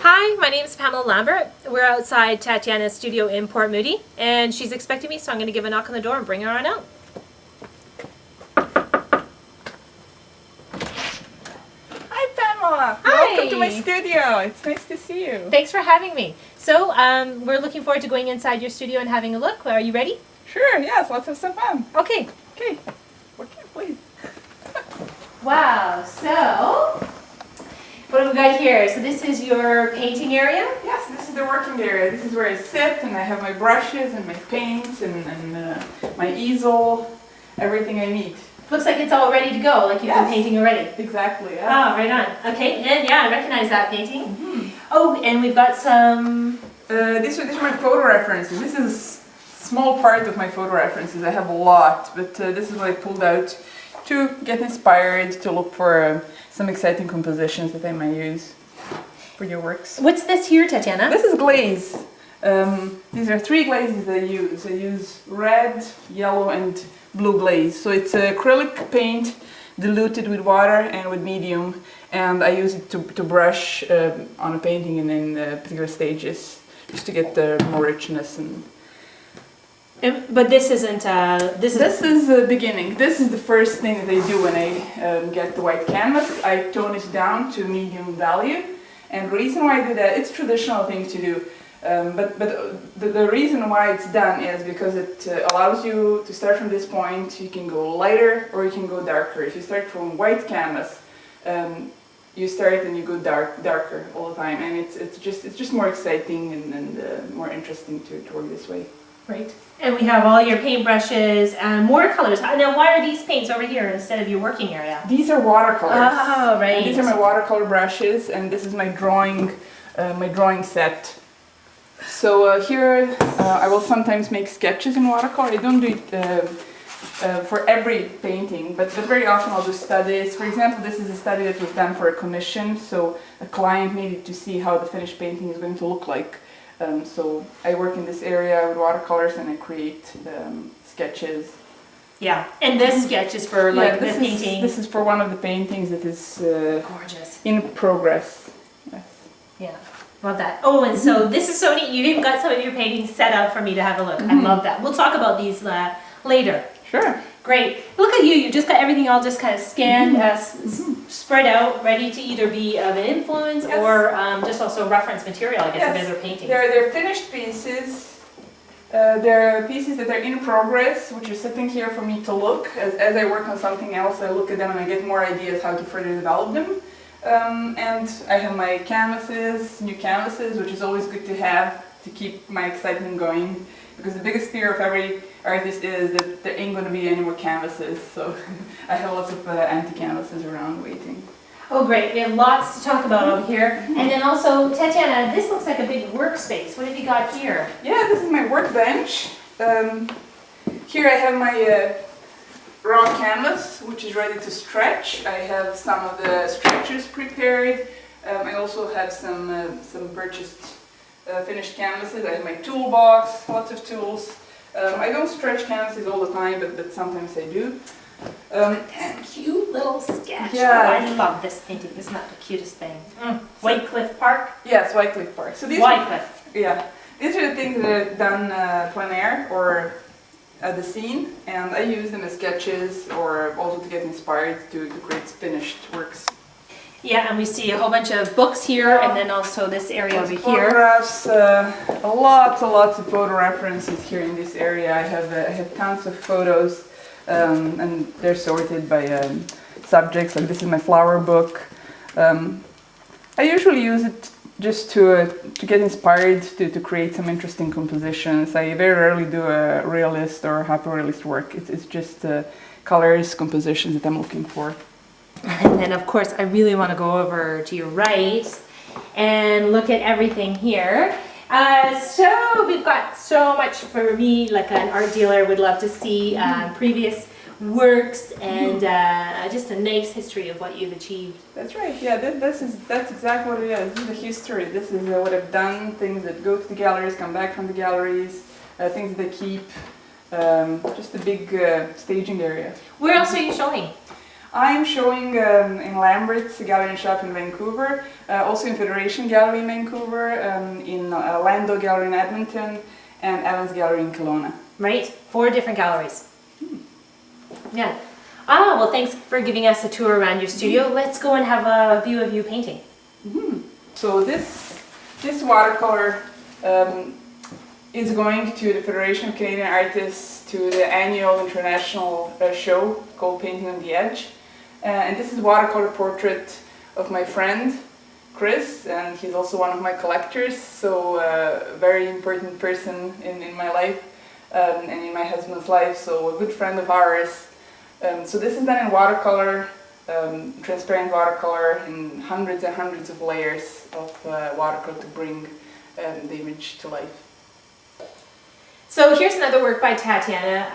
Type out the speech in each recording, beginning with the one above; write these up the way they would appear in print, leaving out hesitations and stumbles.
Hi, my name is Pamela Lambert. We're outside Tatjana's studio in Port Moody, and she's expecting me, so I'm going to give a knock on the door and bring her on out. Hi, Pamela. Hi. Welcome to my studio. It's nice to see you. Thanks for having me. So, we're looking forward to going inside your studio and having a look. Are you ready? Sure, yes, let's have some fun. Okay. Okay, please. Wow, so what have we got here? So this is your painting area? Yes, this is the working area. This is where I sit and I have my brushes and my paints and my easel, everything I need. Looks like it's all ready to go, like you've been painting already. Exactly, yeah. Oh, right on. Okay, and yeah, I recognize that painting. Mm-hmm. Oh, and we've got some... These are my photo references. This is a small part of my photo references. I have a lot, but this is what I pulled out to get inspired, to look for some exciting compositions that I might use for your works. What's this here, Tatjana? This is glaze. These are three glazes I use. I use red, yellow and blue glaze. So it's acrylic paint diluted with water and with medium, and I use it to brush on a painting and in particular stages just to get more richness. But this isn't, This is the beginning. This is the first thing that I do when I get the white canvas. I tone it down to medium value, and the reason why I do that, it's a traditional thing to do, but the reason why it's done is because it allows you to start from this point. You can go lighter or you can go darker. If you start from white canvas, you start and you go darker all the time, and it's just more exciting and more interesting to work this way. Right. And we have all your paintbrushes and watercolors. Now, why are these paints over here instead of your working area? These are watercolors. Oh, right. And these are my watercolor brushes, and this is my drawing set. So here I will sometimes make sketches in watercolor. I don't do it for every painting, but very often I'll do studies. For example, this is a study that was done for a commission, so a client needed to see how the finished painting is going to look like. So I work in this area with watercolors and I create sketches. Yeah, and this sketch is for like the painting. This is for one of the paintings that is gorgeous in progress. Yes. Yeah, love that. Oh, and so this is so neat. You've even got some of your paintings set up for me to have a look. I love that. We'll talk about these later. Sure. Great. Look at you. You just got everything all just kind of scanned, spread out, ready to either be of an influence or just also reference material, I guess, of other paintings. They're finished pieces. They're pieces that are in progress, which are sitting here for me to look. As I work on something else, I look at them and I get more ideas how to further develop them. And I have my canvases, new canvases, which is always good to have to keep my excitement going. Because the biggest fear of every artist is that there ain't going to be any more canvases, so I have lots of empty canvases around waiting. Oh great, we have lots to talk about over here. And then also, Tatjana, this looks like a big workspace. What have you got here? Yeah, this is my workbench. Here I have my raw canvas, which is ready to stretch. I have some of the stretchers prepared. I also have some purchased finished canvases. I have my toolbox, lots of tools. I don't stretch canvases all the time, but sometimes I do. This cute little sketch. Yeah. Oh, I love this painting. Isn't that the cutest thing? White Cliff Park? Yes, White Cliff Park. So these these are the things that are done plein air or at the scene, and I use them as sketches or also to get inspired to create finished works. Yeah, and we see a whole bunch of books here, and then also this area over here. Photographs, lots of photo references here in this area. I have tons of photos, and they're sorted by subjects. Like this is my flower book. I usually use it just to get inspired to create some interesting compositions. I very rarely do a realist or hyperrealist work. It's just colors, compositions that I'm looking for. And then, of course, I really want to go over to your right and look at everything here. So we've got so much for me, like an art dealer would love to see previous works and just a nice history of what you've achieved. That's right. Yeah, that's exactly what it is. This is the history. This is what I've done. Things that go to the galleries, come back from the galleries, things that I keep. Just a big staging area. Where else are you showing? I'm showing in Lambert's Gallery and Shop in Vancouver, also in Federation Gallery in Vancouver, in Lando Gallery in Edmonton, and Evans Gallery in Kelowna. Right, 4 different galleries. Yeah. Ah, well, thanks for giving us a tour around your studio. Let's go and have a view of you painting. So this watercolor is going to the Federation of Canadian Artists to the annual international show called Painting on the Edge. And this is a watercolor portrait of my friend Chris, and he's also one of my collectors, so a very important person in my life and in my husband's life, so a good friend of ours. So this is done in watercolor, transparent watercolor, in hundreds and hundreds of layers of watercolor to bring the image to life. So here's another work by Tatjana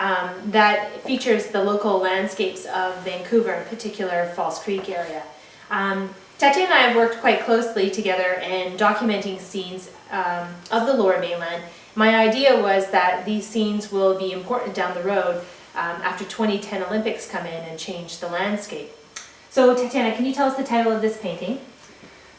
that features the local landscapes of Vancouver, in particular False Creek area. Tatjana and I have worked quite closely together in documenting scenes of the Lower Mainland. My idea was that these scenes will be important down the road after 2010 Olympics come in and change the landscape. So Tatjana, can you tell us the title of this painting?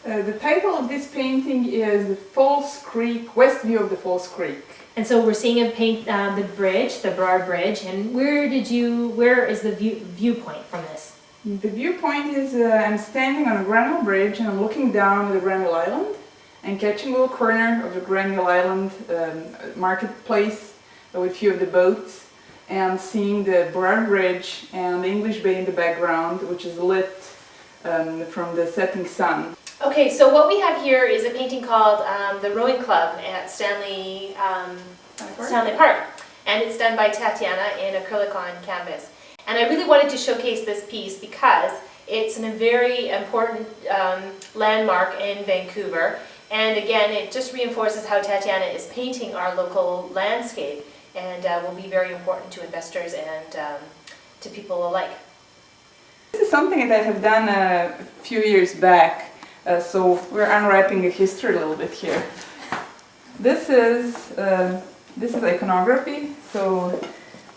The title of this painting is the False Creek, West View of the False Creek. And so we're seeing a paint the bridge, the Burrard Bridge, and where is the viewpoint from this? The viewpoint is I'm standing on a Granville Bridge and I'm looking down at the Granville Island and catching a little corner of the Granville Island marketplace with a few of the boats and seeing the Burrard Bridge and the English Bay in the background, which is lit from the setting sun. Okay, so what we have here is a painting called The Rowing Club at Stanley Park, and it's done by Tatjana in acrylic on canvas. And I really wanted to showcase this piece because it's a very important landmark in Vancouver, and again it just reinforces how Tatjana is painting our local landscape, and will be very important to investors and to people alike. This is something that I have done a few years back. So we're unwrapping a history a little bit here. This is iconography. So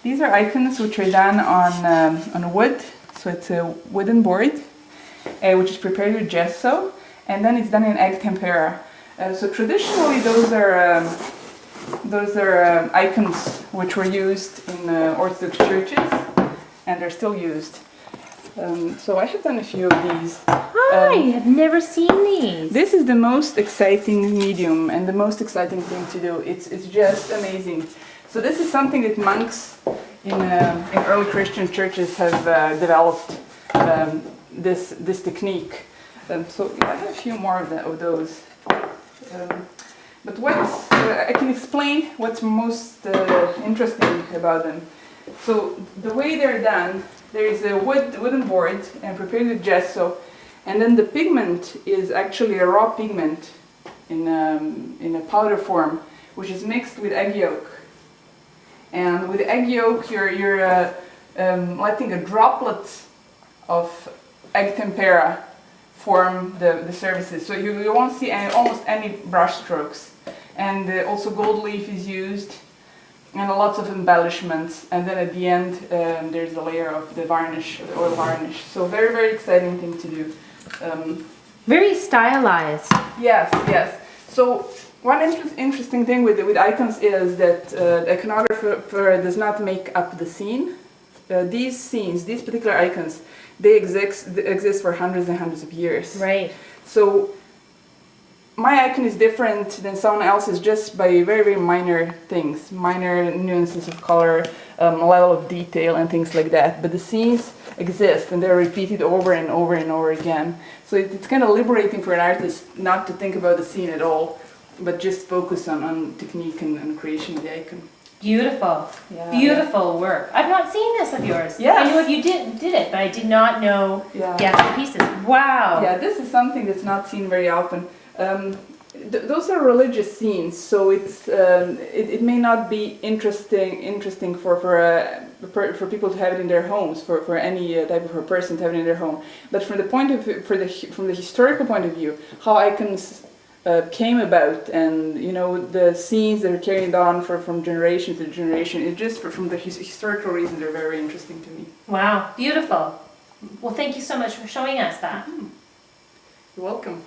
these are icons which are done on wood. So it's a wooden board which is prepared with gesso, and then it's done in egg tempera. So traditionally those are icons which were used in Orthodox churches, and they're still used. So I have done a few of these. I have never seen these. This is the most exciting medium and the most exciting thing to do. It's just amazing. So this is something that monks in early Christian churches have developed, this technique. So I have a few more of those. But I can explain what's most interesting about them. So the way they're done, there is a wooden board and prepared with gesso, and then the pigment is actually a raw pigment in a powder form, which is mixed with egg yolk. And with egg yolk, you're letting a droplet of egg tempera form the surfaces, so you won't see almost any brush strokes. And also gold leaf is used, and lots of embellishments, and then at the end there's a layer of the varnish, the oil varnish. So very, very exciting thing to do. Very stylized. Yes. So one interesting thing with icons is that the iconographer does not make up the scene. These scenes, these particular icons, they exist for hundreds and hundreds of years. Right. So my icon is different than someone else's just by very, very minor things, minor nuances of color, level of detail and things like that. But the scenes exist and they're repeated over and over and over again. So it's kind of liberating for an artist not to think about the scene at all, but just focus on technique and creation of the icon. Beautiful. Yeah, Beautiful work. I've not seen this of yours. Yes. I knew you did it, but I did not know the actual pieces. Wow. Yeah, this is something that's not seen very often. Those are religious scenes, so it may not be interesting for people to have it in their homes, for any type of a person to have it in their home. But from the point of view, from the historical point of view, how icons came about, and the scenes that are carried on from generation to generation, it just from the historical reason they're very interesting to me. Wow. Beautiful. Well, thank you so much for showing us that. You're welcome.